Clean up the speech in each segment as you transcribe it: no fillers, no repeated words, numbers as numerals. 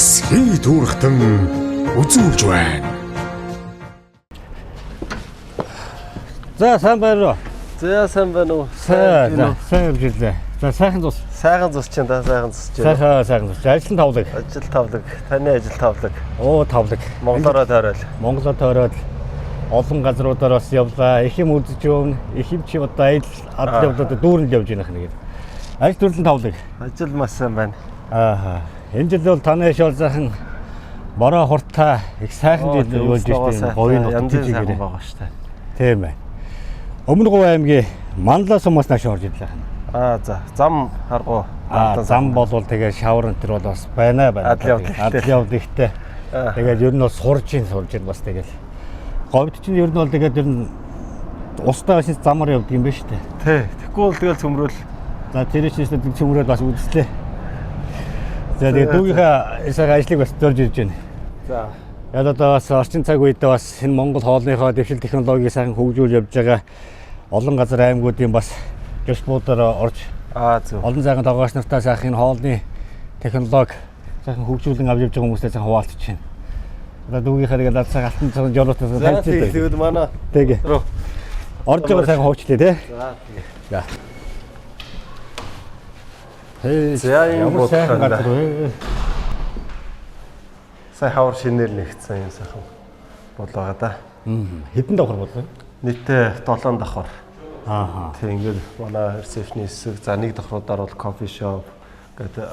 Эсхий дүүрхтэн үзүүлж байна. За сайн байна уу? За сайн байна уу? Сайн хэмжээлээ. За сайхан зус. Сайхан зус чинь да сайхан зус чинь. Сайхан зус. Ажил тавлаг. Ажил тавлаг. Таны ажил тавлаг. Оо тавлаг. Монголоор тойрол. Монголоор тойроод олон газруудаар бас явлаа. Их юм үзэж явна. Их юм чи одоо адил явлаад дүүрэнд явж байна нэг. Ажил төрлөн тавлаг. Ажил маш сайн байна. Аа. Энэ жил бол таны шол захан бороо хуртаа их сайхан жил болж байна. Говийн нутгийн сайхан байгаа шүү дээ. Тийм байна. Өмнө Говь аймгийн Манлаа сумаас нааш орж ирлээ. За зам харгуу. Зам болвол тэгээ шавар энэ төр бол бас байна. Адил явд ихтэй. Тэгээд ер нь бол сурж ин бас тэгэл. Говьд чинь ер нь бол тэгээд ер нь устдаа шин замаар явдаг юм байна шүү дээ. Тий. Тэгэхгүй бол тэгэл цөмрөл. За тэр чинь цөмрөл бас үзлээ. За тэгээд дүүгийнхаа эсэг ажлыг бас зорж ирж байна. За. Яг одоо бас орчин цаг үедээ бас энэ Монгол хоолныхоо дэвшил технологиг сайхан хөгжүүлж явж байгаа олон газар аймагуудын бас жишбуудаар орж олон сайхан тогооч нартай сайхан хоолны технологи сайхан хөгжүүлэн авч явж байгаа хүмүүстэй сайхан хуваалцж байна. Одоо дүүгийнхаа тэгээд алцаа алтан цагаан жолоотоос танилцуулдаг. Тэгээд манай тэгээ. Орж байгаа сайхан хуучлаа тий. За. За ямар сайхан газар вэ? Сая хавар шинээр нэгдсэн юм сайхан бол байгаа да. Хэдэн давхар бол вэ? Нийтээ 7 давхар. Тэг ингээд манай ресепшний хэсэг за нэг давхруудаар бол кофе шоп гэдэг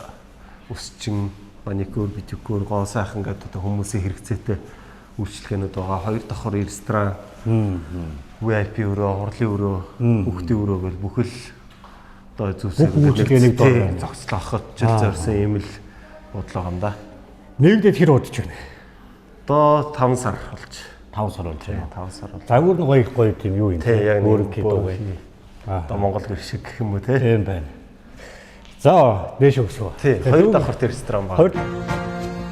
өсчин маникюр, педикюр гоо сайхан гэдэг хүмүүсийн хэрэгцээтэй үйлчлэгээнүүд байгаа. Хоёр давхар ресторан, VIP өрөө, хурлын өрөө, хүүхдийн өрөө гэл бүхэл одоо зүйлсийг зогслоход жил зорьсон юм л бодлого юм да. Нэгдээд хэр удаж байна? Одоо 5 сар болж. 5 сар болж байна. 5 сар бол. Загвар нь гоё тийм юу юм. Өөр дуугүй. Одоо Монгол гэр шиг гэх юм уу те. Тийм байна. За, дээш өгсгөө. Тий, хоёр давхар ресторан байна.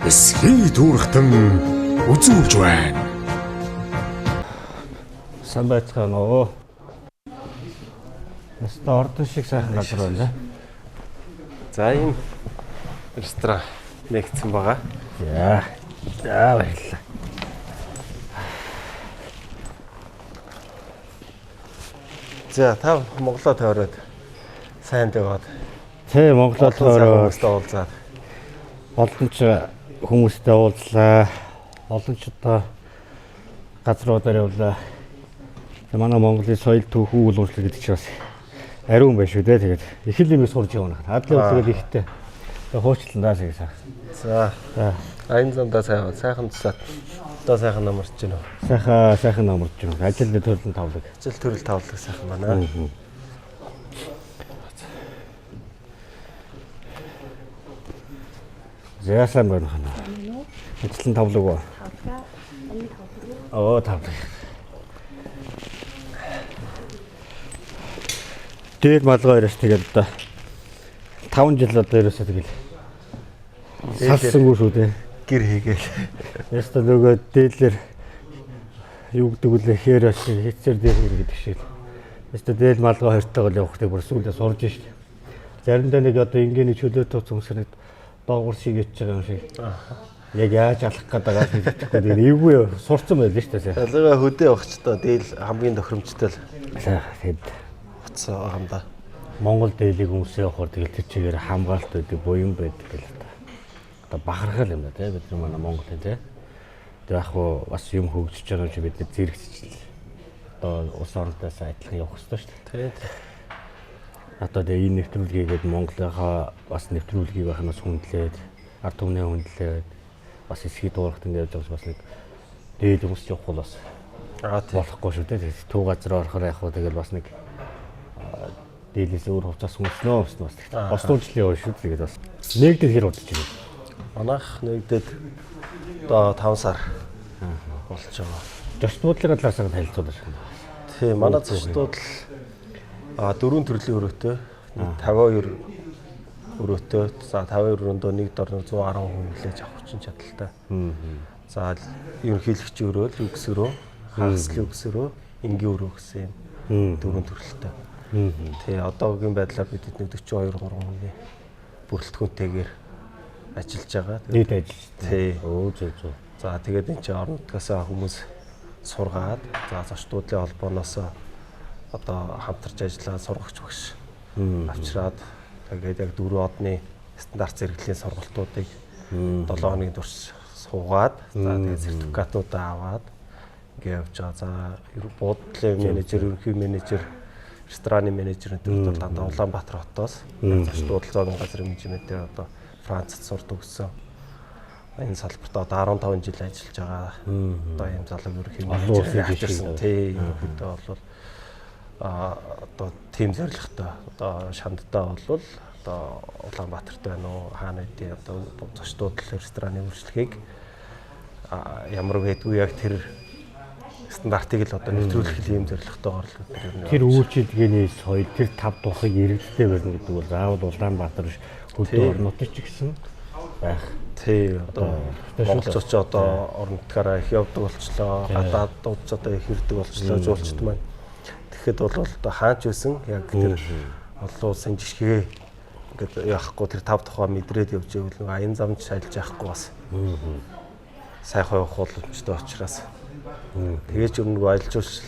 Эсхий дүүрхтэн үзүүлж байна. Сайн байцгаана уу? Нэстэ ордон шиг сайхан газар байна. За ийм ресторан нэгдсэн байгаа. За баярлалаа. За та Монголоо тойроод сайн дэваад. Тий, Монголоо тойроод уулзаад. Олон ч хүмүүстэй уулзлаа. Олон ч одоо газруудаар явлаа. Манай Монголын соёл түүхүү үйл ажиллагаа гэдэг чинь бас ариун байна шүү дээ. Тэгээд их л юм сурж явна. Адлын үйлдэл ихтэй. Хуучлан даа шиг сайхан. За. Айн замдаа сайхан туслаад. Одоо сайхан намарч байна уу? Сайхан намарч байна. Ажил төрөлн тавлаг. Ажил төрөл тавлаг сайхан байна. Зяасан байна хана. Ажил тавлаг уу? Тавлаг. Тавлаг. Дээд малгай өрөөс тэгээд одоо 5 жил одоо ерөөсөө тэгэл салсангүй шүү дээ. Гэр хийгээл. Яста нөгөө дээлэр юу гэдэг үлээ хээрээ хэцээр дээр гэдэг шиг. Яста дээл малгай хоёртойгоо явахдаг бүр сүүлдээ сурж шít. Заримдаа нэг одоо ингээний чөлөө тууц өмсөнд доогуур шиг ячж байгаа юм шиг. Яг яаж алах гэдэг байгаа хэлэхгүй дээр эвгүй сурцсан байл шүү дээ. Ялгаа хөдөө явахчдаа дээл хамгийн тохиромжтой л. Тэгэд хамдаа. Монгол дээлийг өмсөө явахаар тэгэл тэр чигээр хамгаалалт байдаг, буян байдаг гэл одоо бахархал юм да тий бид нар манай Монголын тий. Тэр яг хуу бас юм хөгжиж байгаа юм чи бид нар зэрэгцэж одоо улс орнтойс адилхан явах хэрэгтэй шүү дээ. Тий. Одоо энэ нэвтрүүлгийгээд Монголынхаа бас нэвтрүүлгийг байхнаас хүндлээд, ард түмний хүндлээд бас эсхий дуурахт ингээд явж байгаа бас нэг дээд өмсөж явах бол бас болохгүй шүү дээ. Төв газар орохоор яг хуу тэгэл бас нэг дээлээс өөр хувцас хүнснөө бас босдуулжлын яваа шүү. Тэгээд бас нэгдээд хэр удаж байна. Манайх нэгдээд одоо 5 сар болж байгаа. Зочдлын талаас нь танилцуулж байна. Тий, манай зочдууд л 4 төрлийн өрөөтэй 52 өрөөтэй. За 52 өрөөндөө нэг дор 110 хүн хүлээж авах чинь чадaltaй. За ерөнхийлөгчийн өрөө, үгс өрөө, хагаслын үгс өрөө, энгийн өрөө гэсэн юм 4 төрөлтэй. Тий, одоогийн байдлаар бид 42 3 хүний бүрэлдэхүүнтэйгээр ажиллаж байгаа. Нийт ажиллаж. Тий. Зөө. За тэгээд энэ чинь орон нутгаас хүмүүс сургаад за зочдлуудын холбооноос одоо хамтарч ажиллаад сургагч багш авчираад тэгээд яг 4 одны стандарт зэрэглэлийн сургалтуудыг 7 хоногийн турш суугаад за тэгээд сертификатуудаа аваад ингээ явж байгаа. За буудлын менежер, ерөнхий менежер, рестораны менежерийн төвд бол дандаа Улаанбаатар хотоос зочдлууд зоон газрын менежментээр одоо Францад сурдаг гэсэн. Энэ салбарт одоо 15 жил ажиллаж байгаа. Одоо ийм залуу ерөнхий менежер ажилласан. Тий, хөдөө бол одоо тим зорилготой одоо шандтаа бол одоо Улаанбаатарт байна уу, хаана үдээ одоо зочдлууд рестораны үйлчлэгийг ямар гэдгүй яг тэр стандартыг л одоо нэвтрүүлэх ийм зорилготой орлого тэр үйлчилгээний соёл тэр 5 тухыг иргэдтэй барьна гэдэг бол заавал Улаанбаатар хөдөө орнуудад ч гэсэн байх. Тий, одоо монголчууд одоо орон нутгаараа их явдаг болчлоо, гадаадууд ч одоо их ирдэг болчлоо жуулчд маань. Тэгэхэд бол одоо хаач байсан яг тэр олон улсын жишгээ ингээд яахгүй тэр 5 тухай мэдрээд явж ивэл нэг аян замч ажиллаж яахгүй бас сайхан явах боломжтой учраас тэгээд юу нэг ажиллаж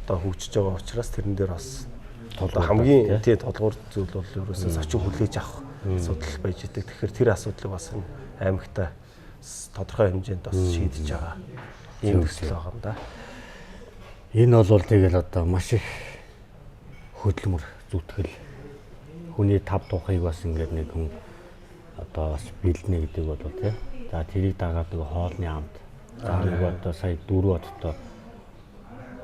одоо хөгжиж байгаа учраас тэрэн дээр бас одоо хамгийн тий толгуур зүйл бол ерөөсөө зочин хүлээж авах асуудал байж идэг. Тэгэхээр тэр асуудлыг бас аймагтаа тодорхой хэмжээнд бас шийдэж байгаа юм төсөл байгаа юм да. Энэ бол тэгэл одоо маш их хөдөлмөр зүтгэл хүний 5 тухыг бас ингээд нэг хүн одоо бас бэлднэ гэдэг бол тий. За тэрийг дагаад нэг хоолны амт. За нэг одоо сая 4 одтой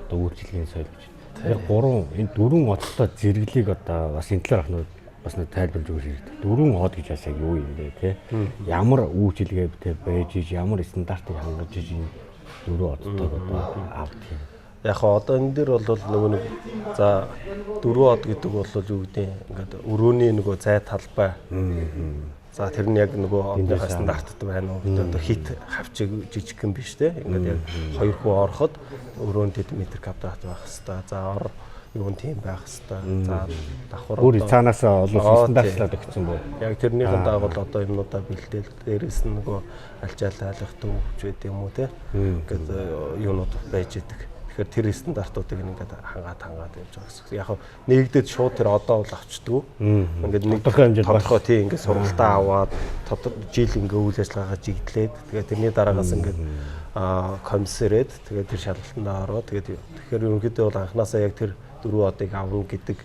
одоо үйлчлэгийн соёл гэж. Тэр 3 энэ 4 одтой зэрэглийг одоо бас энэ талаар ахнууд бас нэг тайлбарлаж өгөх хэрэгтэй. 4 од гэж бас яг юу юм бэ те? Ямар үйлчилгээтэй байж иж, ямар стандартыг хангаж иж энэ 4 одтой одоо авт юм. Яг одоо энэ дээр бол нөгөө нэг за 4 од гэдэг бол юу гэдэг ингээд өрөөний нөгөө зай талбай. За тэр нь яг нөгөө одныхаа стандарттай байна уу? Одоо хит хавчиг жижиг юм биш те. Ингээд яг 2 хүн ороход өрөөнд хэд метр квадрат байх хэвээр. За ор юу тийм байх хэвээр. За давхар бүр цаанаас олон стандартлаад өгсөн боо. Яг тэрнийхэн дагуу одоо юмнуудаа бэлдээл дээрээс нь нөгөө альчаал айлах төвч байд юм уу те. Ингээд юунууд байж идэг. Тэгэхээр тэр стандартуудыг ингээд хангаад явж байгаа гэсэн. Яг нэгдээд шууд тэр одоо бол авчдгүй. Ингээд нэг тодорхой тийм ингээд сургалтаа аваад жил ингээд үйл ажиллагаагаа жигдлээд тэгээд тэрний дараагаас ингээд комиссарээд тэгээд тэр шалгалтанд ороод тэгэхээр ерөнхийдөө бол анханасаа яг тэр 4 одыг авна гэдэг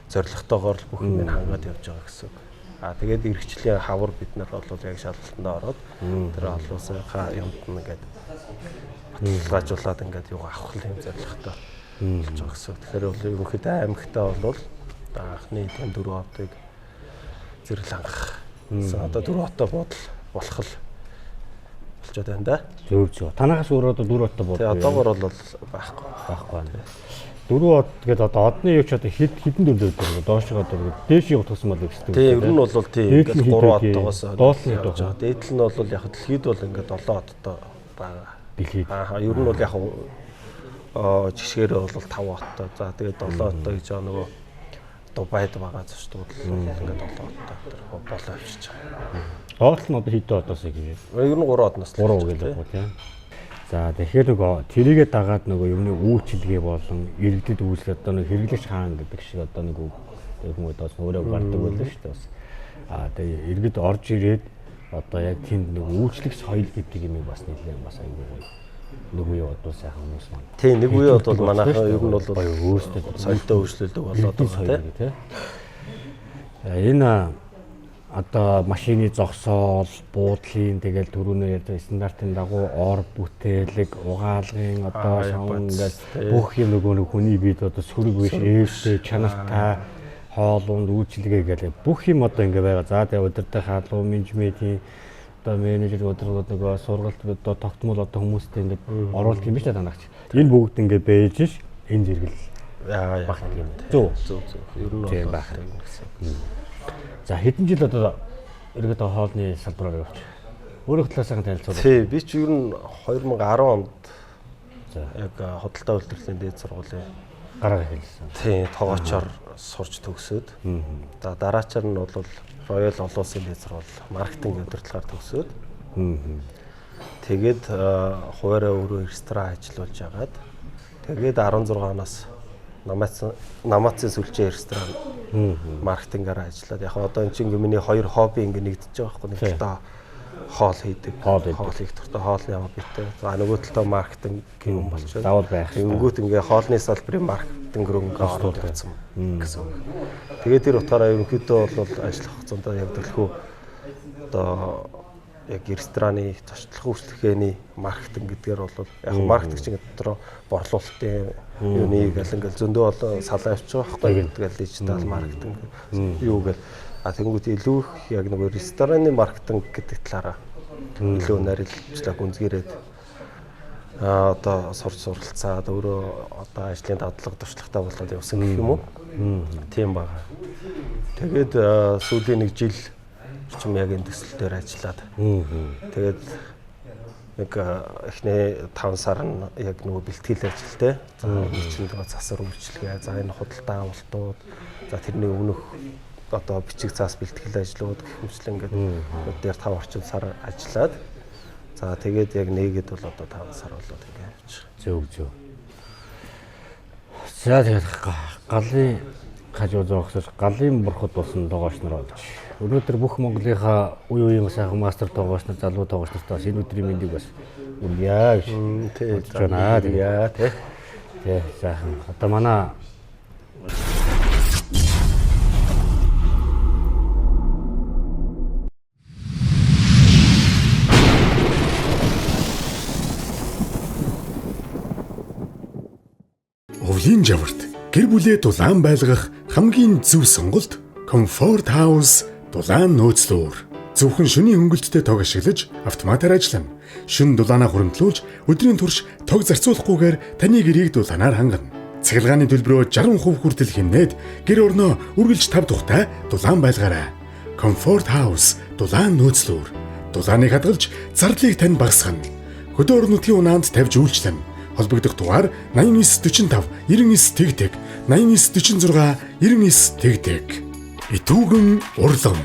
зорилготойгоор л бүх юм хангаад явж байгаа гэсэн. Тэгээд эрхчлэлийн хавар бид нар бол яг шалгалтанд ороод тэр олоосынхаа юмд ингээд баталгаажуулаад ингээд юу авах юм зорилготой болж байгаа гэсэн. Тэгэхээр бол ерөнхийдөө аймагтаа бол анхны 4 одыг зэрэг хангах. Одоо 4 одтой бодол болох л болчиход байна да. Зөв. Танаас өөр одоо 4 одтой бодол. Тэгээ одоогор бол байхгүй байна. 4 од гэдэг одоо одны юу ч одоо хідэн дөрөв дээр доошгоо дөрөв дээш явах тусам бол гэсэн. Тэгээ ер нь бол тийм ингээд 3 одтойгоос доотлын явж байгаа. Дээдл нь бол яг дэлхийд бол ингээд 7 одтой байгаа. Дэлхийд. Ер нь бол яг жишгээрээ бол 5 одтой. За тэгээд 7 одтой гэж байгаа нөгөө Дубайд байгаа зочдууд л ингээд 7 одтой болоо авчиж байгаа. Доотлол нь одоо хэдэн одоос гэж байна? Ер нь 3 одноос 3 гэж байна тийм. За тэгэхээр нөгөө тэрийгэ дагаад нөгөө юмны үйлчилгээ болон иргэдэд үйлчлэх одоо нэг хэрэглэгч хаан гэдэг шиг одоо нэг хүмүүс бас өөрөө гардаг байлаа шүү дээ бас. Тэгээ иргэд орж ирээд одоо яг тэнд нэг үйлчлэх соёл гэдэг юм бас нэлээд бас аюул гоё. Нэг үе одоо сайхан хүмүүс маань. Тийм нэг үе бол манайхаа ер нь бол өөрсдөө соёлтой үйлчлүүлдэг болоод байгаа тийм. Энэ одоо машины зогсоол, буудлын тэгэл түрүүний ярьсан стандартын дагуу ор бүтээлэг, угаалгын одоо шавн ингээд бүх юм нөгөө хүний бид одоо сөрөг биш ээлжтэй чанартай хоолунд үйлчилгээ гэдэг бүх юм одоо ингээд байгаа. За тэгээ удирдах халуун менежментийн одоо менежер өдрөд нөгөө сургалт одоо тогтмол одоо хүмүүстэй ингээд оруулах юм биш та танагч. Энэ бүгд ингээд байж ш энэ зэрэгэл багт юм. Зөв. Ер нь бол байх гэсэн. За хэдэн жил одоо иргэд хоолны салбараар явж. Өөрөө талаасаа танилцуулах. Тий, би ч ер нь 2010 онд яг хөдөлთა үйлдвэрлэлийн дээд сургуулийн гараа хэлсэн. Тийм, тоогоочоор сурч төгсөөд. За дараачаар нь бол Royal олон улсын лизер бол маркетинг удирдлагаар төгсөөд. Тэгээд хуваараа өөрөө ресторан ажиллуулж агаад тэгээд 16 оноос намаацын сүлжээ ресторан маркетингаар ажиллаад яг одоо энэ чинь миний хоёр хобби ингэ нэгдэж байгаа байхгүй нэг талаа хоол хийдэг. Хоол хийх туртаа хоолны хоббитэй. За нөгөө талаа маркетинг юм болчихсон. Давал байх. Тэнгүүт ингээ хоолны салбарын маркетинг руу ингээ ороод ирсэн гэсэн. Тэгээд тэр утгаараа ерөнхийдөө бол ажиллах хугацаанд яг төлхөө одоо яг рестораны туршлага үйлчлэгээний маркетинг гэдгээр бол яг маркетинг дотроо борлуулалтын юуныг ингээл зөндөө бол салаа явчих байхгүй. Тэгэл дижитал маркетинг юу гэл тэнгуут илүү их яг нөгөө рестораны маркетинг гэдэг талаараа илүү нарийнчлаг үнзгэрээд одоо сурч суралцаад өөрөө одоо ажлын дадлага туршлагатай болоод явсан гэх юм уу? Тийм байна. Тэгээд сүүлийн нэг жил чим яг энэ төсөл дээр ажиллаад. Тэгээд нэг эхний 5 сар нь яг нөгөө бэлтгэл ажил те. За энэ чинь нөгөө засвар үйлчилгээ, за энэ худалдаа авалтууд, за тэрний өмнөх одоо бичиг цаас бэлтгэл ажлууд гэх мэтлэн ингээд дээр 5 орчим сар ажиллаад за тэгээд яг нэгэд бол одоо 5 сар болоод ингээд явж байгаа. Зөв. За тэгээд галын хажуу зоогсож галын бурхад болсон тоогооч нар болж. Өнөөдөр бүх Монголынхаа үе үеийн сайхан мастер тоогооч нар, залуу тоогооч нартаа энэ өдрийн мэндийг бас үргье гэж. Тэг сайхан. Одоо манай Өвлийн жаварт гэр бүлээ дулаан байлгах хамгийн зөв сонголт Comfort House дулаан нөөцлөөр. Зөвхөн шөнийн хөнгөлөлтөд тог ашиглаж автоматар ажиллана. Шөнө дулаанаа хуримтлуулж өдрийн турш тог зарцуулахгүйгээр таны гэрийг дулаанаар хангана. Цахилгааны төлбөрөө 60% хүртэл хэмнээд гэр орноо үргэлж тав тухтай дулаан байлгаарай. Comfort House дулаан нөөцлөөр. Дулааныг хадгалж зардлыг тань багасгана. Хөдөө орнуудын унаанд тавьж үйлчлэнэ. Холбогдох дугаар 8945 99 тэгтэг 8946 99 тэгтэг. Итүүгэн урлам.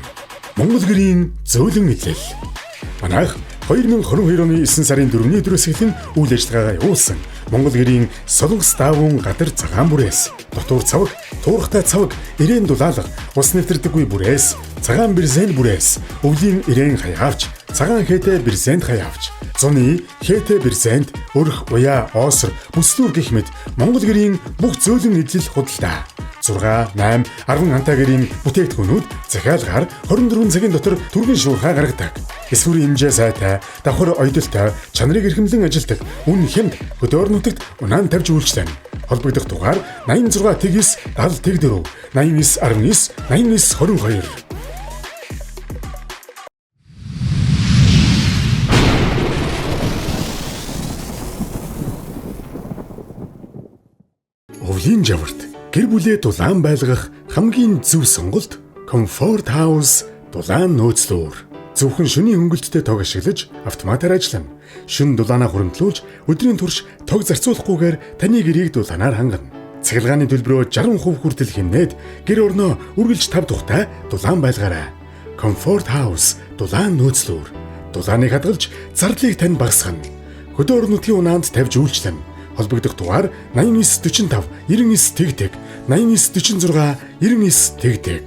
Монгол гэрийн зөөлөн илэл. Манайх 2022 оны 9 сарын 4-ний өдрөөс эхлэн үйл ажиллагаагаа явуулсан. Монгол гэрийн Солонгос даавун гадар цагаан бүрээс, дотуур цаваг, туурхтай цаваг, ирээн дулаалга, ус нэвтрдэггүй бүрээс, цагаан бирзен бүрээс, өвлийн ирээн хаяавч, цагаан хээтэй бирзент хаяавч, зуны хээтэй бирзент, өрх, уяа, оосор, бүслүүр гэх мэт Монгол гэрийн бүх зөөлөн эдлэл худалдаа. 6, 8, 10 антаа гэрийн бүтээгдэхүүнүүд захиалгаар 24 цагийн дотор түргэн шуурхай гаргадаг. Эсвэрийн хэмжээ сайтай, давхар ойдолтой, чанарыг эрхэмлэн ажилдаг, үн хямд хөдөөр нутагт унаан тавьж үйлчлэнэ. Холбогдох дугаар 86 тэгс 70 84 89 19 89 22. Өвлийн жаварт гэр бүлээ дулаан байлгах хамгийн зөв сонголт Comfort House дулаан нөөцлөөр. Зөвхөн шөнийн хөнгөлөлтөд тог ашиглаж автоматар ажиллана. Шөнө дулаанаа хуримтлуулж өдрийн турш тог зарцуулахгүйгээр таны гэрийг дулаанаар хангана. Цахилгааны төлбөрөө 60% хүртэл хэмнээд гэр орноо үргэлж тав тухтай дулаан байлгаарай. Comfort House дулаан нөөцлөөр. Дулааныг хадгалж зардлыг тань багасгана. Хөдөө орнуудын унаанд тавьж үйлчлэнэ. Холбогдох дугаар 8945 99 тэгтэг 8946 99 тэгтэг.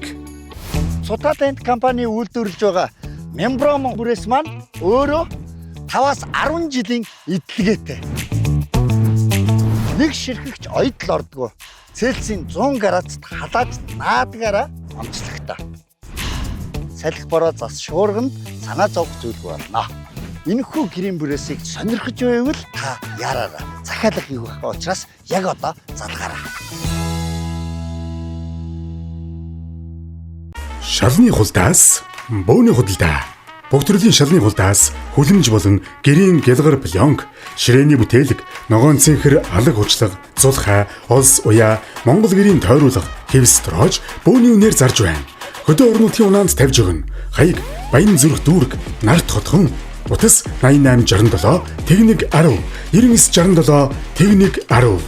Сутатент компани үйлдвэрлэж байгаа Мембром бүрээс маань өөрөө 5-аас 10 жилийн эдлэгээтэй. Нэг ширхэгч ойдл ордгоо. Цельсийн 100 градусд халааж наадгаараа онцлогтой. Салхи бороо зас шуурганд санаа зовх зүйлгүй байна. Энэхүү гэрийн бүрээсийг сонирхож байвал та яраарай. Захиалга хийх учраас яг одоо залгаарай. Шалны хулдаас бөөний худалдаа. Бүх төрлийн шалны хулдаас хүлэмж болон гэрийн гялгар пленк, ширээний бүтээлэг, ногоон цэнхэр, алаг хучлаг, зулхай, олс уяа, Монгол гэрийн тойруулга, хэвс троож бөөний үнээр зарж байна. Хөдөө орнуудын унаанд тавьж өгнө. Хаяг, баян зүрх дүүрэг, нарт хотхон Утас 8867 тэгнэг 10 9967 тэгнэг 10.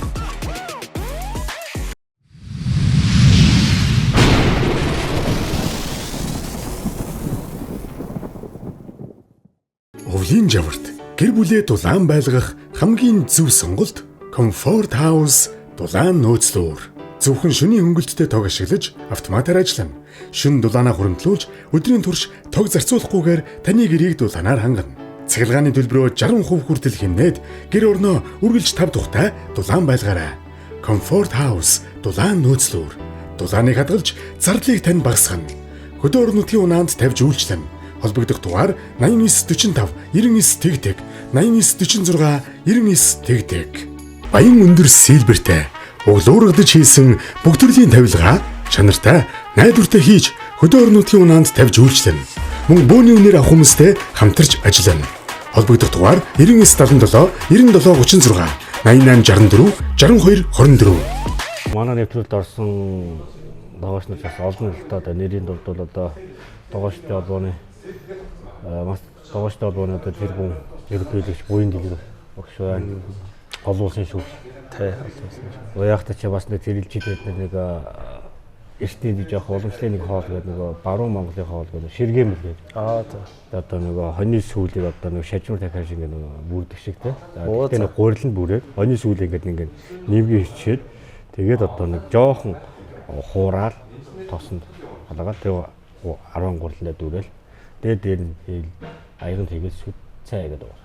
жилийн жаварт гэр бүлээ дулаан байлгах хамгийн зөв сонголт Comfort House дулаан нөөцлөөр. Зөвхөн шөнийн хөнгөлөлтөд тог ашиглаж автоматар ажиллана. Шөнө дулаанаа хуримтлуулж өдрийн турш тог зарцуулахгүйгээр таны гэрийг дулаанаар хангана. Цахилгааны төлбөрөө 60% хүртэл хэмнээд гэр орноо үргэлж тав тухтай дулаан байлгаарай. Comfort House дулаан нөөцлөөр. Дулааныг хадгалж зардлыг тань багасгана. Хөдөө орон нутгийн унаанд тавьж үйлчлэн. Холбогдох дугаар 8945 99 тэгтэг 8946 99 тэгтэг. Баян өндөр сэлбэртэй углуургадж хийсэн бүх төрлийн тавилга чанартай найдвартай хийж хөдөө орон нутгийн унаанд тавьж үйлчлэн. Мөн бөөний үнээр авах хүмүүстэй хамтарч ажиллана. Холбогдох дугаар 9977 9736 8864 62 24. Манай нэвтрүүлэлд орсон дагагчнаас бас олон л одоо нэрийн дурд бол одоо дагагчтай холбооны дагагчтай холбооны одоо тэргүүн ерөнхийлөгч буян дэлгэр багш байна. Гол улсын шүүх. Тэ. Уяахта ч бас нэг зэрэлжид нэг эртний жоох уламжлалын нэг хоол гэдэг нэг баруун Монголын хоол гэдэг ширгээмэл гэдэг. За. Одоо нэг хоньны сүүлийг одоо нэг шажмар дахиад шиг нэг бүрдэг шиг те. Тэгээд нэг гуриланд бүрээд хоньны сүүл ингээд нэг нэмгийн хичээд тэгээд одоо нэг жоохон хуураад тосонд халаагаад тэг 13 лээ дүүрэл. Тэгээд дээр нь аяган тэгээд сүт цай гэдэг байна.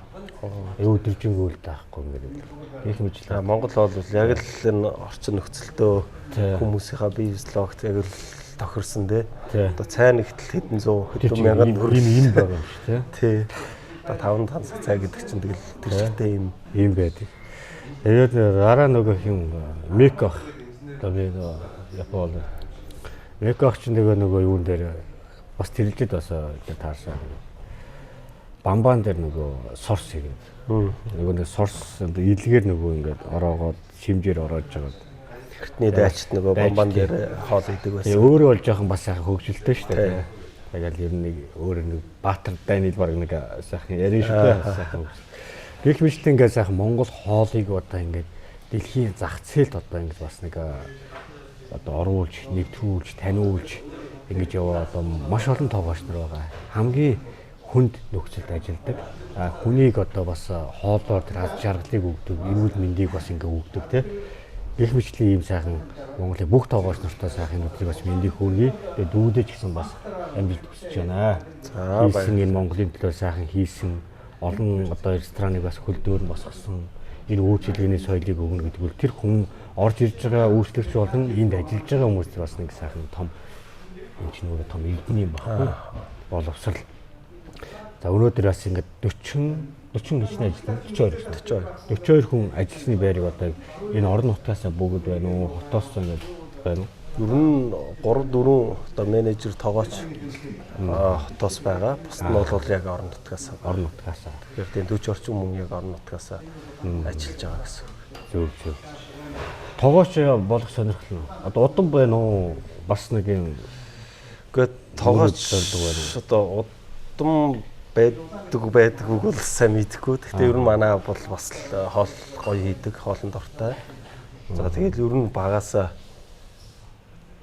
Өдөржингөө үйл таахгүй ингээд. Их мэдлээ. Монгол бол яг л энэ орчин нөхцөлдөө хүмүүсийнхаа бизнес-логт яг л тохирсон тий. Одоо цай нэгтэл хэдэн зуун хэдэн мянган юм байгаа юм шүү тий. Одоо 5 танс цай гэдэг чинь тэгэл тэрчтэй юм байдаг. Тэгээд дараа нөгөө хин меках одоо би Япон меках чинь нөгөө юун дээр бас тэрэлжид бас таарсан. Бамбан дээр нөгөө сорс хийгээд. Нөгөө нэг сорс илгээр нөгөө ингээд ороогоод шимжээр ороож байгаа. Эртний дайчт нөгөө бамбан дээр хоол идэг байсан. Тэгээ өөрөө бол жоохон бас сайхан хөгжилтэй шүү дээ. Тэгэл ер нь нэг өөр нэг Баатар Даниэл баг нэг сайхан ярин шүү дээ. Сайхан хөгжил. Гэх мэтлээ ингээд сайхан Монгол хоолыг одоо ингээд дэлхийн зах зээлд одоо ингээд бас нэг одоо оруулж, нэвтрүүлж, таниулж ингэж яваа одоо маш олон тоогооч нар байгаа. Хамгийн хүнд нөхцөлд ажилладаг. Хүнийг одоо бас хоолоор тэр аз жаргалыг өгдөг, эрүүл мэндийг бас ингээ өгдөг тий. Гэх мэтлээ ийм сайхан Монголын бүх тоогооч нартай сайхан өдрийг бас мэндийг хүргэе. Тэгээд дүүдэж гэсэн бас амжилт хүсэж байна. За баярлалаа. Энэ Монголын төлөө сайхан хийсэн олон одоо рестораныг бас хөлдөөр нь босгосон. Энэ үйлчлэгээний соёлыг өгнө гэдэг бол тэр хүн орж ирж байгаа үйлчлэгч болон энд ажиллаж байгаа хүмүүст бас нэг сайхан том энэ ч нөр том эрдэнэ юм баггүй. Боловсрал. За өнөөдөр бас ингээд 40 хэчнээ ажиллана. 42 хүн ажилласны байрыг одоо энэ орон нутгаас бүгд байна уу? Хотоос ингээд байна уу? Ер нь 3-4 одоо менежер тоогооч хотоос байгаа. Бус нь бол яг орон нутгаас. Тэгэхээр тийм 40 орчим хүн яг орон нутгаас ажиллаж байгаа гэсэн. Зөв. Тоогооч болох сонирхол нь одоо удан байна уу? Бас нэг юм гээд тоогооч одоо удам байдаггүй бол сайн мэдэхгүй. Гэхдээ ер нь манай бол бас хоол гоё хийдэг, хоолнд дуртай. За тэгэл ер нь багасаа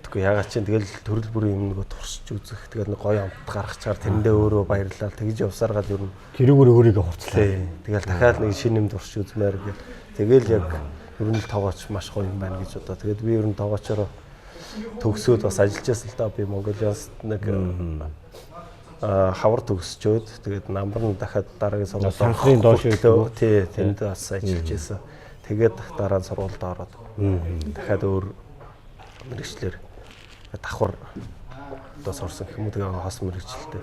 тэггүй ягаад чинь тэгэл төрөл бүрийн юм нөгөө туршиж үзэх. Тэгэл нэг гоё амт гаргачаар тэрэндээ өөрөө баярлал тэгж явсаргаад ер нь тэрүүгээр өөрийгөө хувцлаа. Тэгэл дахиад нэг шинэ юм туршиж үзмээр гэл. Тэгэл яг ер нь л тоогооч маш гоё юм байна гэж одоо. Тэгэл би ер нь тоогоочороо төгсөөд бас ажиллаж байсан л да би Монголиас нэг хавар төгсчөөд тэгээд намбар нь дахиад дараагийн сургуульд доош ирлээ. Тий, тэнд бас ажиллаж байсан. Тэгээд дараа нь сургуульд ороод дахиад өөр мэрэгчлэр давхар одоо сурсан гэх юм уу тэгээд хос мэрэгчлээ.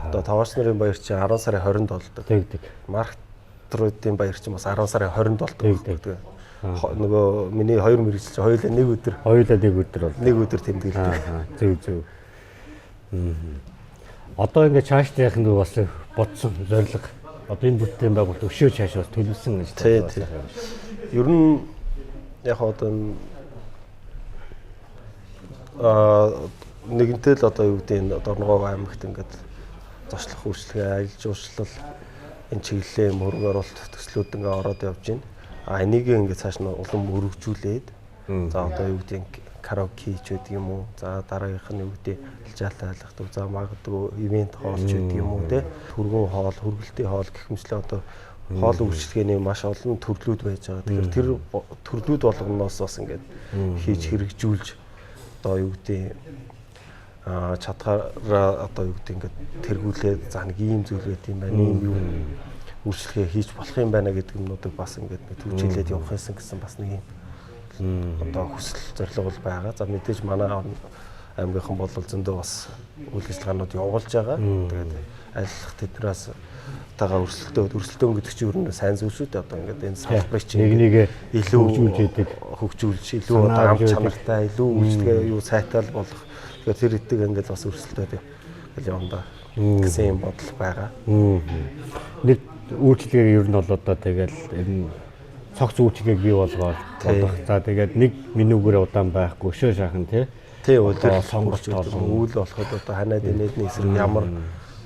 Одоо тоогооч нарын баяр чинь 10 сарын 20-нд болдог. Тэгдэг. Маркетруудын баяр чинь бас 10 сарын 20-нд болдог. Нөгөө миний хоёр мэрэгчлээ хоёулаа нэг өдөр бол нэг өдөр тэмдэглэдэг. Зөв. Одоо ингээд цаашдаа явах нь бас бодсон зорилго. Одоо энэ бүтээн байгуулалт өшөө цааш бас төлөвлөсөн гэж байна. Ер нь яг одоо нэгэнтэй л одоо юу гэдэг нь Дорногов аймагт ингээд зочлох үйлчлэгээ ажиллаж уучлал энэ чиглэлийн мөрөг оруулалт төслүүд ингээд ороод явж байна. Энийг ингээд цааш нь улам өргөжүүлээд за одоо юу гэдэг караоке ч гэдэг юм уу. За дараагийнх нь юу гэдэг алжаалтай айлгдаг. За магадгүй ивент хоол ч гэдэг юм уу те. Түргэн хоол, хөргөлтийн хоол гэх мэтлээ одоо хоол үйлчлэгээний маш олон төрлүүд байж байгаа. Тэгэхээр тэр төрлүүд болгоноос бас ингээд хийж хэрэгжүүлж одоо юу гэдэг чадгаараа одоо юу гэдэг ингээд тэргүүлээд за нэг ийм зүйл байт юм байна. Ийм юу үйлчлэгээ хийж болох юм байна гэдэг юмнуудыг бас ингээд төвчилээд явах юмсан гэсэн бас нэг юм одоо хүсэл зорилго бол байгаа. За мэдээж манай аймгийнхан бол зөндөө бас үйл ажиллагаанууд явуулж байгаа. Тэгээд айлах тэднээс тагаа өрсөлдөөн гэдэг чинь юу сайн зүйл шүү дээ. Одоо ингээд энэ салбарыг чинь нэг илүү хөгжүүлж хөгжүүлж илүү одоо ам чанартай илүү үйлчлэгээ юу сайтал болох. Тэгэхээр тэр эдийг ингээд бас өрсөлдөөд явна гэсэн юм бодол байгаа. Нэг үйлчлэгийг ер нь бол одоо тэгэл энэ цогц үйлчлэгийг бий болгоод бодох. За тэгээд нэг менюгээр удаан байхгүй өшөө шахан тий өдөр сонгорч үйл болоход одоо ханаад нээдний эсрэг ямар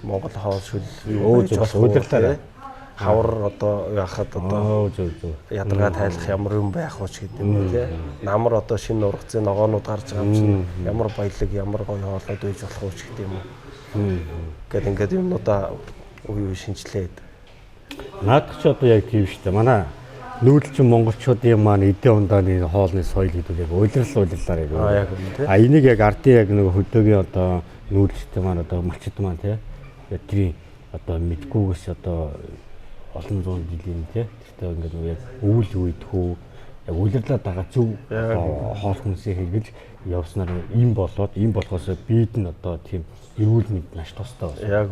Монгол хоол шүл бас удирдлагаа хавар одоо яхад одоо ядаргаа тайлах ямар юм байх вэ гэдэг юм тий. Намар одоо шинэ ургацын ногоонууд гарч байгаа юм чинь ямар баялаг ямар гоё хоолойд үйж болох вэ гэдэг юм уу. Гэт ингээд юмнуудаа үе шинжилээд. Наадах ч одоо яг тийм шүү дээ. Манай нүүдэлчин монголчуудын маань эдийн ундааны хоолны соёл гэдэг яг уйлрлаар яг. Яг юм тий. Энийг яг ардын яг нэг хөдөөгийн одоо нүүдэлчтэй маань одоо малчид маань тий. Тэрийн одоо мэдгүйгээс одоо олон зуун жилийн тий. Тэртээ ингээд яг өвөл үйдхүү яг уйлрлаад байгаа зөв хоол хүнсээ хэрэгж явснаар ийм болоод ийм болохоос бид нь одоо тийм эрүүл мэнд маш тустай байна.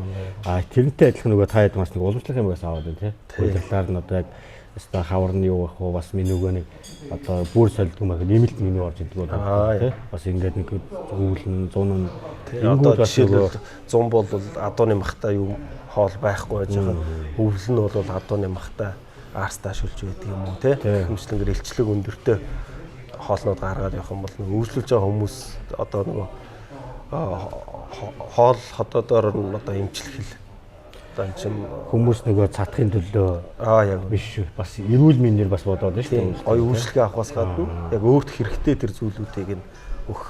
Яг тэрнтэй адилхан нөгөө та хэд маш нэг уламжлах юм байгаас аваад байна тий. Уйлрлаар нь одоо яг өстой хаварны юу гэх вэ бас менюг нэг одоо бүр солидгүй маяг нэмэлт меню орж идэг болоо тий. Бас ингээд нэг өвлөн 100 одоо жишээлбэл 100 бол адууны махтай юу хоол байхгүй байж байгаа. Өвлөл нь бол адууны махтай арстаа шүлж байдаг юм уу тий. Хэмжлэнгээр илчлэг өндөртэй хоолнууд гаргаад явах юм бол өвлөж байгаа хүмүүс одоо нөгөө хоол хотоодоор нь одоо имчлэх хэл одоо чинь хүмүүс нөгөө цатахын төлөө яг биш бас эрүүл мэндээр бас бодоод байна шүү дээ. Гоё үйлчлэгээ авахаас гадна яг өөрт хэрэгтэй тэр зүйлүүдийг нь өгөх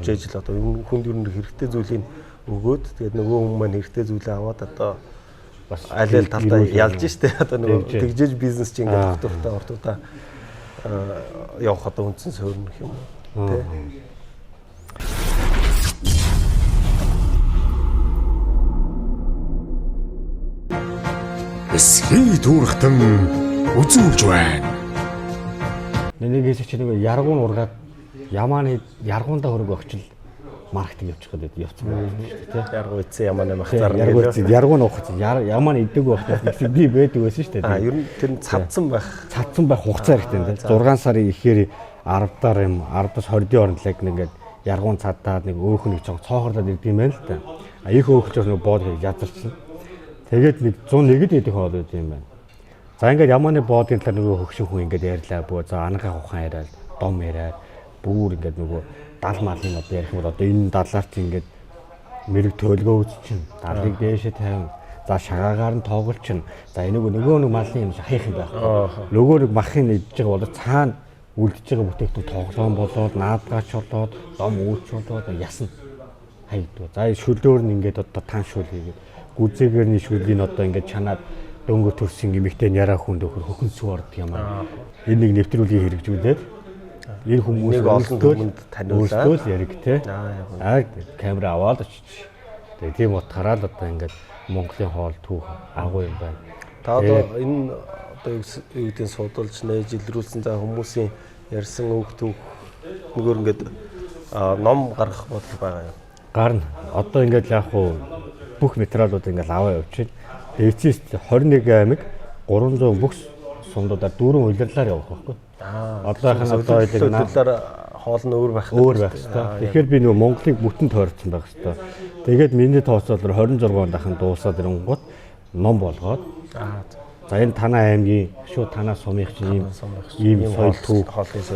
жижиг л одоо хүнд өрнөр хэрэгтэй зүйлийг өгөөд тэгээд нөгөө хүмүүс маань хэрэгтэй зүйлээ аваад одоо бас аль аль талдаа ялж штэ одоо нөгөө тэгжээж бизнес чинь ингээд доктортой ордуудаа явах одоо үндсэн суурнах юм тий. Эсхий дүүрхтэн үзүүлж байна. Нэг хэсэг чинь нэг яргуун ургаад ямааны яргуундаа хөрөг өгчл маркетинг явуучих гэдэг явцсан байна шүү дээ. Яргуу ийцэн ямааны махтаар яргуун уух ямааны идэг байх гэсэн би байдаг байсан шүү дээ. Ер нь тэр нь цадсан байх хугацаа хэрэгтэй тийм 6 сарын ихээр 10-аар юм 10-аас 20-ийн хооронд яг ингээд яргуун цадаад нэг өөх нэг жоо цоохорлоод ирдэг юм байна л да. Их өөх ч нэг бод хэрэг язарчсан. Тэгээд нэг 101-д идэх хоол байд юм байна. За ингээд ямааны боодын талаар нөгөө хөгшин хүн ингээд ярьлаа бөө за анхаа ухаан яриад дом яриад бүр ингээд нөгөө дал малын одоо ярих бол одоо энэ далаар чи ингээд мэрэг төлгөө үзчин далыг дээшээ тавина. За шагаагаар нь тоглолчин. За энийг нөгөө нэг малын юм хайх юм байхгүй. Нөгөө нэг махын идж байгаа бол цаана үлдэж байгаа бүтээгдэхүүн тоглоом болоод наадгаач болоод дом үүч болоод ясна. Хайдуу. За шүлөөр нь ингээд одоо тан шүл хийгээд гүзээгэрний шүлийн одоо ингээд чанаад дөнгө төрсөн гимэгтэй яраа хүнд өхөр хөхөнцүү ордог юм аа. Энэ нэг нэвтрүүлгийг хэрэгжүүлээд энэ хүмүүс олон хүнд таниулаад яриг те. Камера аваад очиж. Тэгээ тийм утгаараа л одоо ингээд Монголын хоол түүх агуу юм байна. Та одоо энэ одоо юу гэдгийг судалж нээж илрүүлсэн за хүмүүсийн ярьсан үг түүх нэгээр ингээд ном гаргах бодол байгаа юм. Гарна. Одоо ингээд яг хуу бүх материалууд ингээд аваа явчихна. Эцэст 21 аймаг 300 бүх сумдуудаар дөрвөн улирлаар явах байхгүй. Одоохонд одоо улирлаар хоол нь өөр байх хэрэгтэй. Тэгэхээр би нөгөө Монголыг бүтэн тойрцсон байх хэрэгтэй. Тэгээд миний тооцоолоор 26 дахин дуусаад ирэнгүүт ном болгоод за энэ танаа аймгийн шууд танаа сумын чинь ийм соёл түүх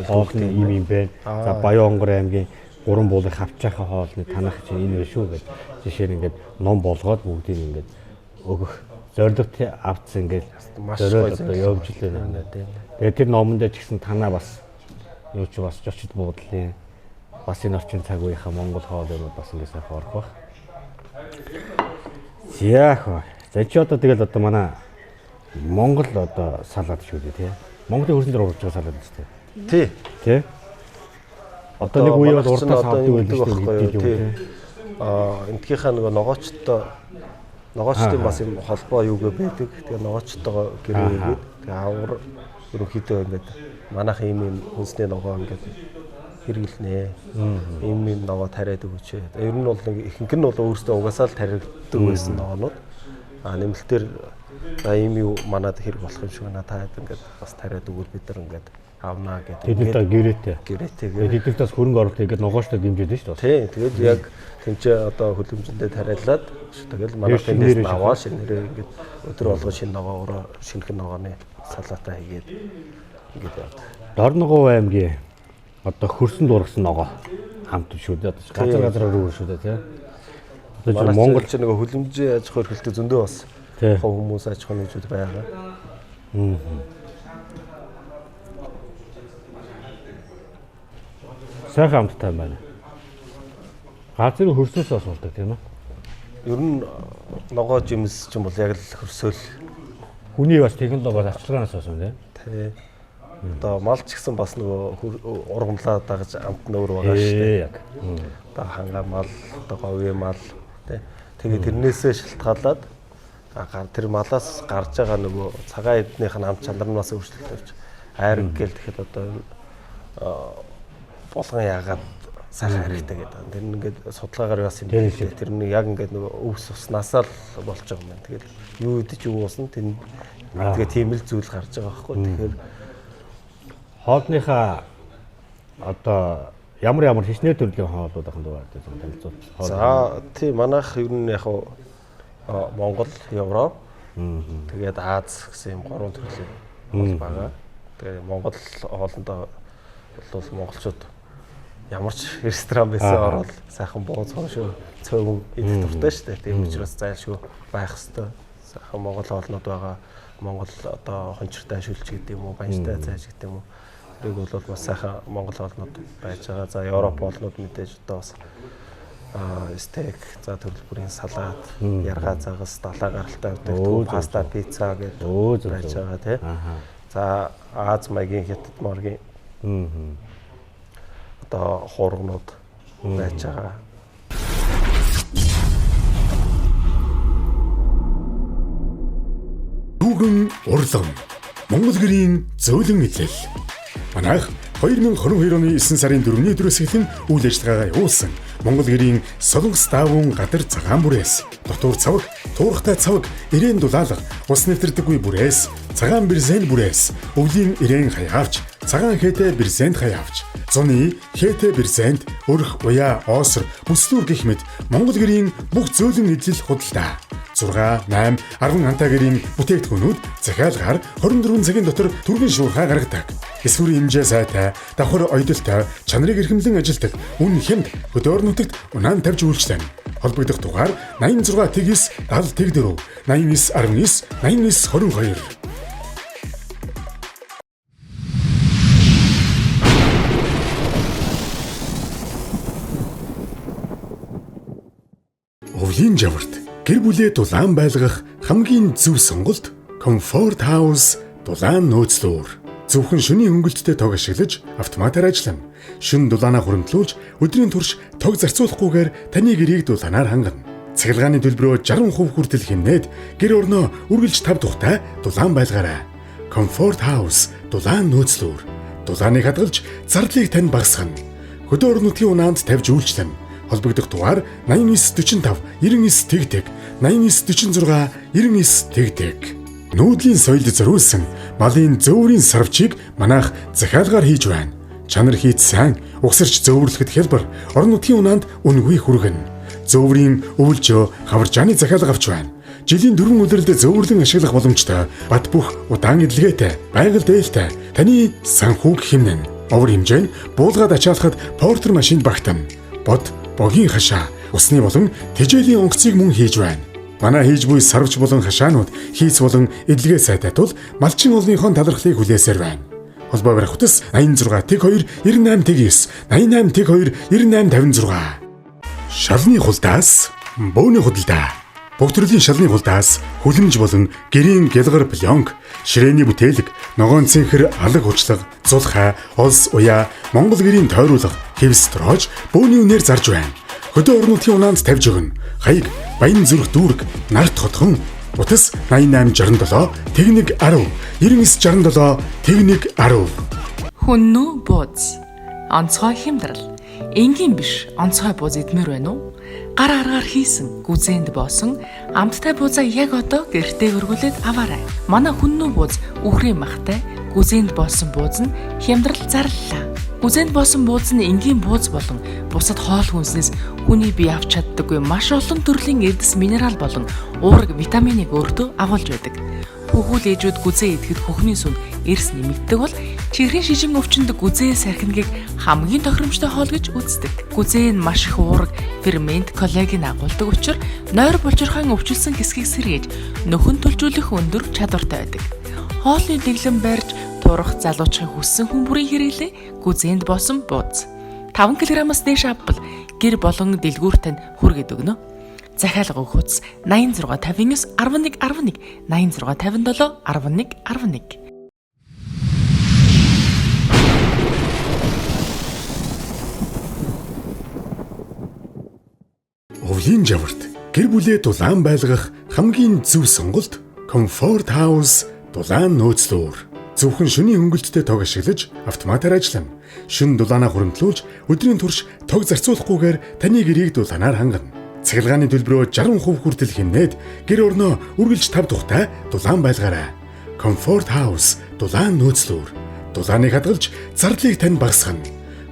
хоолны ийм байна. За Баянгор аймгийн 3 буулгыг хавчаахаа хоолны танах чинь энэ вэ шүү гэж жишээ нь ингээд ном болгоод бүгдийг ингээд өгөх зорилготой авцсан ингээд зориод одоо явж илээ нэ. Тэгээд тэр номонд ч гэсэн танаа бас юу ч бас зочид буудлын бас энэ орчин цаг үеийнхаа Монгол хоолойнууд бас ингэ сайхан орох бах. Яах вэ? За чи одоо тэгэл одоо манай Монгол одоо салаад шүү дээ тий. Монголын хөрсөн дээр урж байгаа салаад үстэй. Тий. Тий. Одоо нэг үе бол уртаас авдаг байлгүй шүү дээ. Энтгийнхаа нөгөө ногоочтой бас юм холбоо юугээ байдаг. Тэгээ ногоочтойгоо гэрээгээд тэгээ авар ерөнхийдөө ингээд манайх ийм хүнсний ногоо ингээд хэрэглэнэ. Ийм ногоо тариад өгөөч. Ер нь бол нэг ихэнх нь бол өөрсдөө угаасаа л таригддаг байсан ногоонууд. Нэмэлтээр за ийм юу манад хэрэг болох юм шиг надад ингээд бас тариад өгвөл бид нар ингээд авнаа гэдэг. Тэднийтэй гэрээтэй. Гэрээтэйгээ. Тэднээс хөрөнгө оруулалт хийгээд ногоочтой дэмжиж шүү дээ. Тий. Тэгээд яг тэнцээ одоо хөлөмжөндөө тариалаад тэгэл манай тэндээс аваа шинээрээ ингээд өдөр болгоо шинэ ногоо өрөө шинхэн ногооны салаатаа хийгээд ингээд яваад. Дорногов аймгийн одоо хөрсөнд ургасан ногоо хамт шүү дээ. Газар руу шүү дээ тий. Одоо Монгол ч нэг хөлөмжийн аж ахуй эрхлэлтэй зөндөө бас тий хүмүүс аж ахуйн нэгжүүд байгаа. Сайхан хамттай байна. Газрын хөрсөөс бас болдог тийм үү? Ер нь ногоо жимс ч юм бол яг л хөрсөөл. Хүний бас технологиос авчлагаанаас бас юм тий. Одоо мал ч гэсэн бас нөгөө ургамлаа дагаж амт нөр байгаа шүү дээ. Яг. Одоо хангаа мал, одоо говийн мал тий. Тэгээд тэрнээсээ шалтгаалаад тэр малаас гарч байгаа нөгөө цагаан эднийх нь ам чанар нь бас өөрчлөлт авч айраг гэл тэгэхэд одоо болгон яагаад сайхан хэрэгтэй гэдэг. Тэр нь ингээд судалгаагаар бас юм дээ. Тэр нь яг ингээд нөгөө өвс уснасаа л болж байгаа юм байна. Тэгээд юу идэж юу уусан тэр тэгээ тийм л зүйл гарч байгаа байхгүй. Тэгэхээр хоолныхаа одоо ямар хичнээн төрлийн хоолууд ахын дуугаар танилцуул. За тийм манайх ер нь яг Монгол, Европ, тэгээд Аз гэсэн юм 3 төрлийн хоол байгаа. Тэгээ Монгол хоолндоо бол монголчууд ямар ч ресторан байсан орол сайхан бууз хоошоо цөөвөн идэх дуртай шүү дээ. Тийм учраас зайлшгүй байх хэвээр сайхан монгол хоолнууд байгаа. Монгол одоо хончиртай шүлж гэдэг юм уу, банжтай цайж гэдэг юм уу. Тэрийг бол бас сайхан монгол хоолнууд байж байгаа. За Европ хоолнууд мэдээж одоо бас стейк, за төрөл бүрийн салаад, яргаа загас, далаа гаралтай авдаг, паста, пицца гэдэг байж байгаа тий. За Аз маягийн хятад моргийн одоо хуургнууд байж байгаа. Түүхэн урлам Монгол гэрийн зөөлөн илэл. Манайх 2022 оны 9 сарын 4-ний өдрөөс эхлэн үйл ажиллагаагаа явуулсан. Монгол гэрийн Солонгос даавун гадар цагаан бүрээс, дотуур цаваг, туурхтай цаваг, ирээн дулаалга, ус нэвтрдэггүй бүрээс, цагаан бирзент бүрээс, өвлийн ирээн хаяавч, цагаан хээтэй бирзент хаяавч, зуны хээтэй бирзент, өрх, уяа, оосор, бүслүүр гэх мэт Монгол гэрийн бүх зөөлөн идэл худалдаа 6, 8, 10 антаа гэрийн бүтээгдэхүүнүүд захиалгаар 24 цагийн дотор түргэн шуурхай гаргадаг. Эсвэр хэмжээ сайтай, давхар ойдолтой, чанарыг эрхэмлэн ажилдаг, үн хямд, хөдөөр нутагт унаан тавьж үйлчлэн. Холбогдох дугаар 86 9 70 84 89 19 22. Өвлийн жаварт гэр бүлээ дулаан байлгах хамгийн зөв сонголт Comfort House дулаан нөөцлөөр. Зөвхөн шөнийн хөнгөлөлтөд тог ашиглаж автоматар ажиллана. Шөнө дулаанаа хуримтлуулж өдрийн турш тог зарцуулахгүйгээр таны гэрийг дулаанаар хангана. Цахилгааны төлбөрөө 60% хүртэл хэмнээд гэр орноо үргэлж тав тухтай дулаан байлгаарай. Comfort House дулаан нөөцлөөр. Дулааныг хадгалж зардлыг тань багасгана. Хөдөө орнотын унаанд тавьж үйлчлэн. Холбогдох дугаар 8945 99 тэгтэг 8946 99 тэгтэг. Нүүдлийн соёлд зориулсан малын зөөврийн сарвчийг манайх захиалгаар хийж байна. Чанар хийц сайн, угсарч зөөвөрлөхөд хялбар, орон нутгийн унаанд үнэгүй хүргэн. Зөөврийн өвөлжөө хаваржааны захиалга авч байна. Жилийн 4 улирлд зөөвөрлөн ашиглах боломжтой, бат бөх удаан эдлэгээтэй, байгаль дээлтэй, таны санхүүг хэмнэн. Овор хэмжээ нь буулгаад ачаалахад портер машинд багтана. Бод, богийн хашаа, усны болон тэжээлийн онгоцыг мөн хийж байна. Манай хийж буй сарвч болон хашаанууд хийц болон эдлэгээ сайтай тул малчин олныхон талархлыг хүлээсээр байна. Холбоо барих утас 86 тэг 2 98 тэг 9 88 тэг 2 98 56. Шалны хулдаас бөөний худалдаа. Бүх төрлийн шалны хулдаас хүлэмж болон гэрийн гялгар пленк, ширээний бүтээлэг, ногоон цэнхэр, алаг хучлаг, зулхай, олс уяа, Монгол гэрийн тойруулга, хэвс троож бөөний үнээр зарж байна. Хөдөө орнуудын унаанд тавьж өгнө. Хаяг Баян зүрх дүүрэг, Нарт хотхон, утас 8867 тэг 1 10 9967 тэг 1 10. Хүннүү бууз. Онцгой хямдрал. Энгийн биш онцгой бууз идмээр байна уу? Гар аргаар хийсэн, гүзээнд боосон амттай буузаа яг одоо гэртээ өргүүлээд аваарай. Манай хүннүү бууз үхрийн махтай, гүзээнд боосон бууз нь хямдрал зарлалаа. Гүзээнд боосон бууз нь энгийн бууз болон бусад хоол хүнснээс хүний бие авч чаддаггүй маш олон төрлийн эрдэс минерал болон уурэг витаминыг өөртөө агуулж байдаг. Хөвгүүл ээжүүд гүзээ идэхэд хөхний сүнд эрс нэмэгддэг бол чихрийн шижин өвчнөд гүзээ сархингийг хамгийн тохиромжтой хоол гэж үздэг. Гүзээ нь маш их уурэг, фермент, коллаген агуулдаг учраас нойр булчирхайн өвчлсөн хэсгийг сэргээж нөхөн төлжүүлэх өндөр чадвартай байдаг. Хоолны дэглэм барьж турах залуучхын хүссэн хүн бүрийн хэрэглээ гүзээнд боосон бууз. 5 кг-аас дээш авбал гэр болон дэлгүүртэнд хүргээд өгнө. Захиалга өгөх утас 8659 11 11 8657 11 11. Өвлийн жаварт гэр бүлээ дулаан байлгах хамгийн зөв сонголт Comfort House дулаан нөөцлөөр. Зөвхөн шөнийн хөнгөлөлтөд тог ашиглаж автоматар ажиллана. Шөнө дулаанаа хуримтлуулж өдрийн турш тог зарцуулахгүйгээр таны гэрийг дулаанаар хангана. Цахилгааны төлбөрөө 60% хүртэл хэмнээд гэр орноо үргэлж тав тухтай дулаан байлгаарай. Comfort House дулаан нөөцлөөр. Дулааныг хадгалж зардлыг тань багасгана.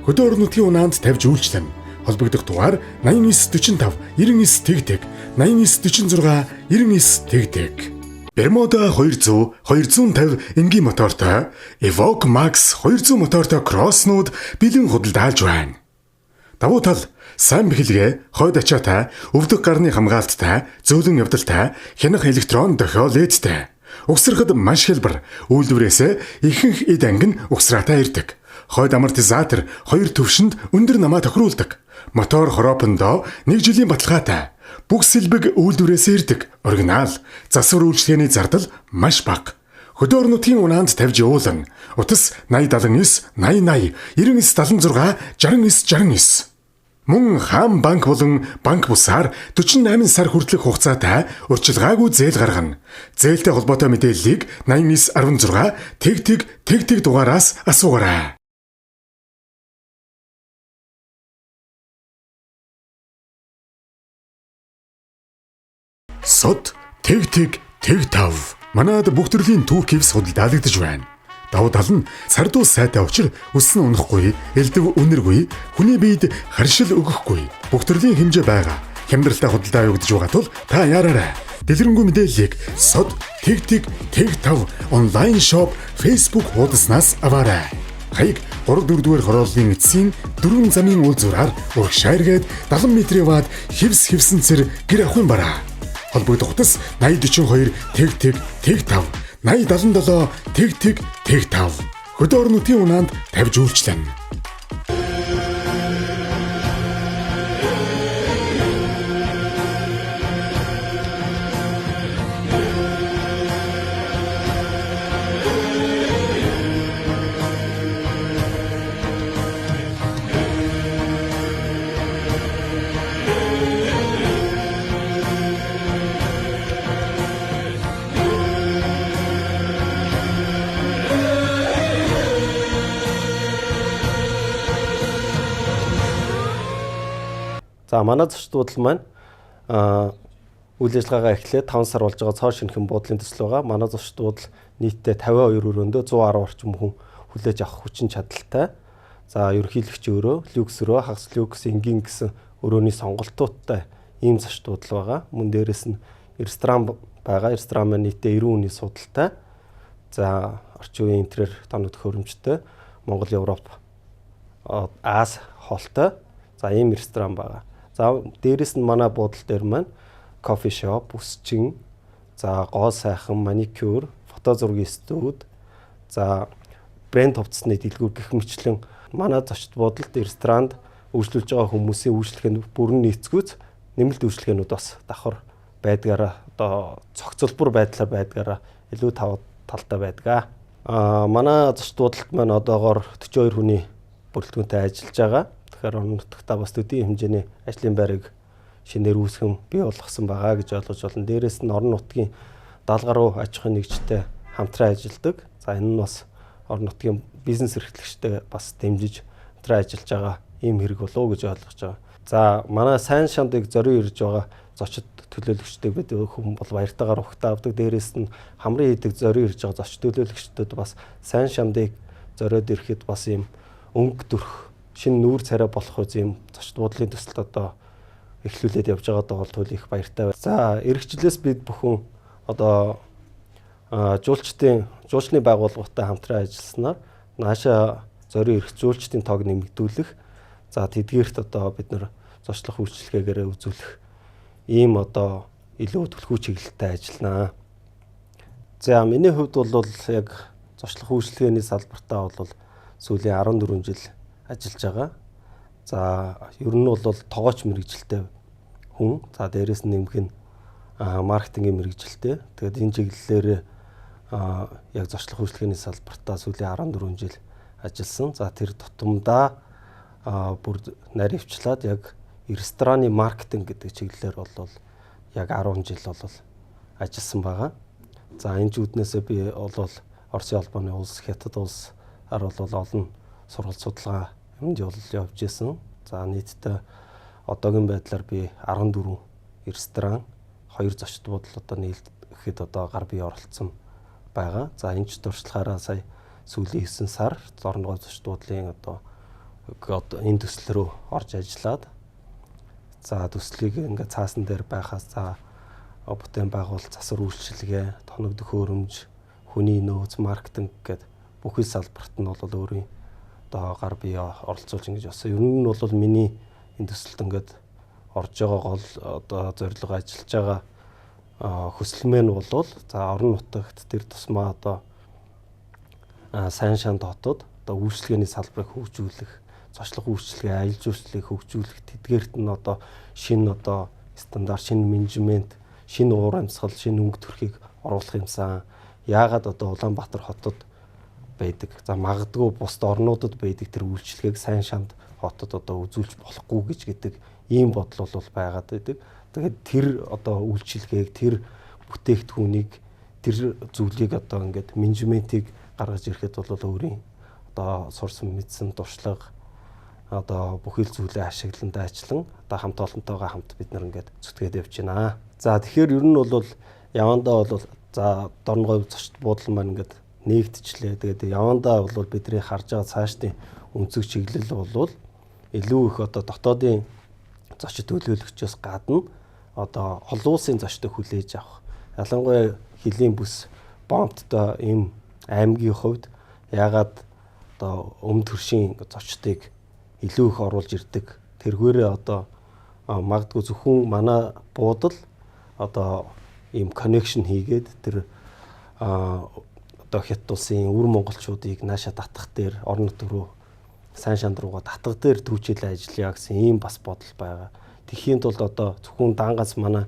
Хөдөө орнуудын унаанд тавьж үйлчлэнэ. Холбогдох дугаар 8945 99 тэгтэг 8946 99 тэгтэг. Бермуда 200 250 энгийн мотортой Evoque Max 200 мотортой кросснууд бэлэн худалдаалж байна. Давуу тал сайн бэхэлгээ, хойд ачаатай, өвдөх гарны хамгаалттай, зөөлөн явдалтай, хянах электрон дохио ледтэй. Угсрахад маш хялбар, үйлдвэрээсээ ихэнх эд анги нь угсраатай ирдэг. Хойд амортизатор 2 төвшөнд өндөр намаа тохируулдаг. Мотор хороопондоо 1 жилийн баталгаатай. Бүх сэлбэг үйлдвэрээсээ ирдэг. Оригинал. Засвар үйлчлэгээний зардал маш бага. Хөдөө орнуудын унаанд тавьж явуулна. Утас 8079 8080 9976 6969. Мөн хаан банк болон банк бусаар 48 сар хүртэлх хугацаатай урьдчилгаагүй зээл гаргана. Зээлтэй холбоотой мэдээллийг 8916 тэг дугаараас асуугаарай. Сод тэг 5. Манайд бүх төрлийн түүх хэвс худалдаалагдж байна. Давуу тал нь сардуус сайтай учир өссөн унахгүй, элдв үнэргүй, хүний биед харшил өгөхгүй. Бүх төрлийн хэмжээ байгаа. Хямдралтай худалдаа явагдаж байгаа тул та яараарай. Дэлгэрэнгүй мэдээллийг сод тэг 5 онлайн шоп Facebook хуудаснаас аваарай. Хаяг 3-4 дугаар хорооллын эцсийн 4 замын уул зураар урагшааргээд 70 м-ийн баад хэвсэн цэр гэр авахын бараа. Холбогдох утас 8042 тэг 5 8077 тэг 5. Хөдөө орнуудын унаанд тавьж үйлчлэнэ. За манай зочдууд маань үйл ажиллагаагаа эхлээд 5 сар болж байгаа цоо шинхэн буудлын төсөл байгаа. Манай зочдууд нийтдээ 52 өрөөндөө 110 орчим хүн хүлээж авах хүчин чадалтай. За ерөнхийлөгч өөрөө люкс өрөө, хагас люкс энгийн гэсэн өрөөний сонголтуудтай ийм зочдууд л байгаа. Мөн дээрэс нь ресторан байгаа. Ресторан маань нийтдээ 90 хүний судалтай. За орчин үеийн интерьер тоног төхөөрөмжтэй Монгол, Европ, Аз хоолтой. За ийм ресторан байгаа. За дээрэс нь манай буудлын дээр маань кофе шоп, үсчин, за гоо сайхан, маникюр, фото зургийн студ, за брэнд хувцсны дэлгүүр гэх мэтлэн манай зочд буудалд ресторанд үйлчлүүлж байгаа хүмүүсийн үйлчлэгэнд бүрэн нийцгүүц нэмэлт үйлчлэгээнүүд бас давхар байдгаараа одоо цогцлбор байдлаар байдгаараа илүү талтай байдаг. Манай зочд буудалд маань одоогоор 42 хүний бүрэлдэхүүнтэй ажиллаж байгаа. Тэгэхээр орон нутгата бас төдий хэмжээний ажлын байрыг шинээр үүсгэн бий болгосон байгаа гэж ойлгож байна. Дээрээс нь орон нутгийн 70 гаруй аж ахуйн нэгжтэй хамтран ажилладаг. За энэ нь бас орон нутгийн бизнес эрхлэгчтэй бас дэмжиж хамтран ажиллаж байгаа ийм хэрэг болов уу гэж ойлгож байгаа. За манай сайн шандыг зориу ирж байгаа зочид төлөөлөгчдөд бид хүн бол баяртайгаар ухтаа авдаг. Дээрээс нь хамрын хийдэг зориу ирж байгаа зочид төлөөлөгчдөд бас сайн шандыг зориод ирэхэд бас ийм өнгө төрх шинэ нүүр царай болох үз ийм зочид буудлын төсөлд одоо эхлүүлээд явж байгаадаа бол түл их баяртай байна. За эрхчлээс бид бүхэн одоо жуулчны байгууллагатай хамтран ажилласнаар наашаа зориу ирэх жуулчдын тоог нэмэгдүүлэх, за тэдгээрт одоо бид нар зочлох үйлчлэгээгээр үзүүлэх ийм одоо илүү түлхүү чиглэлтэй ажилланаа. За миний хувьд бол яг зочлох үйлчлэгээний салбартаа бол сүүлийн 14 жил ажиллаж байгаа. За ер нь бол тоогооч мэрэгжилтэй хүн. За дээрэс нь нэмэх нь маркетингийн мэрэгжилтэй. Тэгээд энэ чиглэлээр яг зочлох үйлчлэгээний салбартаа сүүлийн 14 жил ажилласан. За тэр тутамдаа бүр наривчлаад яг рестораны маркетинг гэдэг чиглэлээр бол яг 10 жил бол ажилласан байгаа. За энэ зүуднээсээ би бол Оросын албаны улс, Хятад улсаар бол олон сургалт судалгаа юмд явж исэн. За нийтдээ одоогийн байдлаар би 14 ресторан, 2 зочд буудал одоо нийлдэхэд одоо гар бие оролцсон байгаа. За энэ ч туршлагаараа сая сүүлийн 9 сар Зорногов зочд буудлын одоо энэ төсөл рүү орж ажиллаад, за төслийг ингээд цаасан дээр байхаас за бүтээн байгуул, засвар үйлчилгээ, тоног төхөөрөмж, хүний нөөц, маркетинг гэдэг бүхэл салбарт нь бол өөрийн одоо гар бие оролцуулж ингэж болсон. Ер нь бол миний энэ төсөлд ингээд орж байгаа гол одоо зорилго ажиллаж байгаа хөсөлмөн бол за орон нутагт тэр тусмаа одоо сайн шанд хотод одоо үйлчлэгээний салбарыг хөгжүүлэх, зочлох үйлчлэгээ, аялал жуулчлалыг хөгжүүлэх, тэдгээрт нь одоо шинэ одоо стандарт, шинэ менежмент, шинэ уур амьсгал, шинэ өнгө төрхийг оруулах юмсан. Яагаад одоо Улаанбаатар хотод байдаг, за магадгүй бусад орнуудад байдаг тэр үйлчлэгийг сайн шанд хотод одоо үзүүлж болохгүй гэдэг ийм бодол бол байгаад байдаг. Тэгээд тэр одоо үйлчлэгийг, тэр бүтээгдэхүүнийг, тэр зүйлийг одоо ингээд менежментийг гаргаж ирэхэд бол өөрийн одоо сурсан мэдсэн туршлага одоо бүхэл зүйлээ ашиглан дайчлан одоо хамт олонтойгоо хамт бид нар ингээд зүтгээд явж байна. За тэгэхээр ер нь бол явандаа бол за Дорногов зочд буудал маань ингээд нэгдчихлээ. Тэгээд явандаа бол бидний харж байгаа цаашдын өнцөг чиглэл бол илүү их одоо дотоодын зочид төлөөлөгчөөс гадна одоо олон улсын зочдыг хүлээж авах. Ялангуяа хөлийн бүс бомбттой ийм аймгийн хувьд ягаад одоо өмнө төршийн зочдыг илүү их оруулж ирдэг. Тэргээрээ одоо магадгүй зөвхөн манай буудал одоо ийм коннекшн хийгээд тэр одоо Хятад улсын өвөр монголчуудыг нааша татах дээр орон нутг руу сайн шанд руугаа татах дээр төвчл ажиллая гэсэн ийм бас бодол байгаа. Тэхийн тулд одоо зөвхөн дангаас манай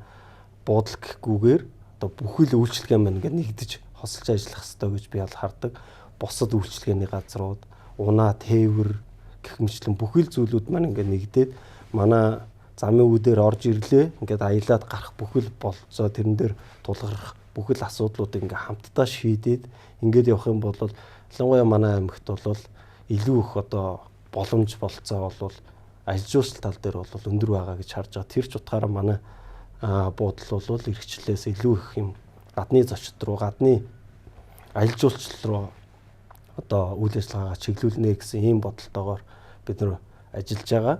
буудал гэхгүйгээр одоо бүхэл үйлчлэгээ маань ингээд нэгдэж хосолж ажиллах хэрэгтэй гэж би бол хардаг. Бусад үйлчлэгээний газрууд, унаа, тээвэр гэх мэтлэн бүхэл зүйлүүд маань ингээд нэгдээд манай замын үүдээр орж ирлээ. Ингээд аялаад гарах бүхэл болцоо тэрэн дээр тулгарх бүхэл асуудлуудыг ингээд хамтдаа шийдээд ингээд явах юм бол ялангуяа манай аймагт бол илүү их одоо боломж болцоо бол ажил жуулчлал тал дээр бол өндөр байгаа гэж харж байгаа. Тэр ч утгаараа манай буудал бол эрхчлээс илүү их юм гадны зочид руу, гадны аялал жуулчлал руу одоо үйл ажиллагаагаа чиглүүлнэ гэсэн ийм бодолтойгоор бид нар ажиллаж байгаа.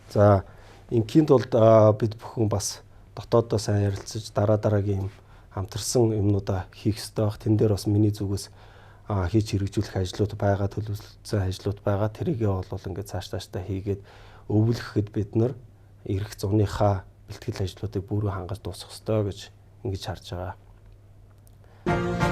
За ингийн тулд бид бүхэн бас дотооддоо сайн ярилцаж дараагийн хамтарсан юмнуудаа хийх ёстой баг. Тэн дээр бас миний зүгээс хийж хэрэгжүүлэх ажлууд байгаа, төлөвлөсөн ажлууд байгаа. Тэрийгээ бол ингээд цаашдаа хийгээд өвлөхөд бид нар ирэх зуныхаа бэлтгэл ажлуудыг бүрэн хангаж дуусгах ёстой гэж ингэж харж байгаа.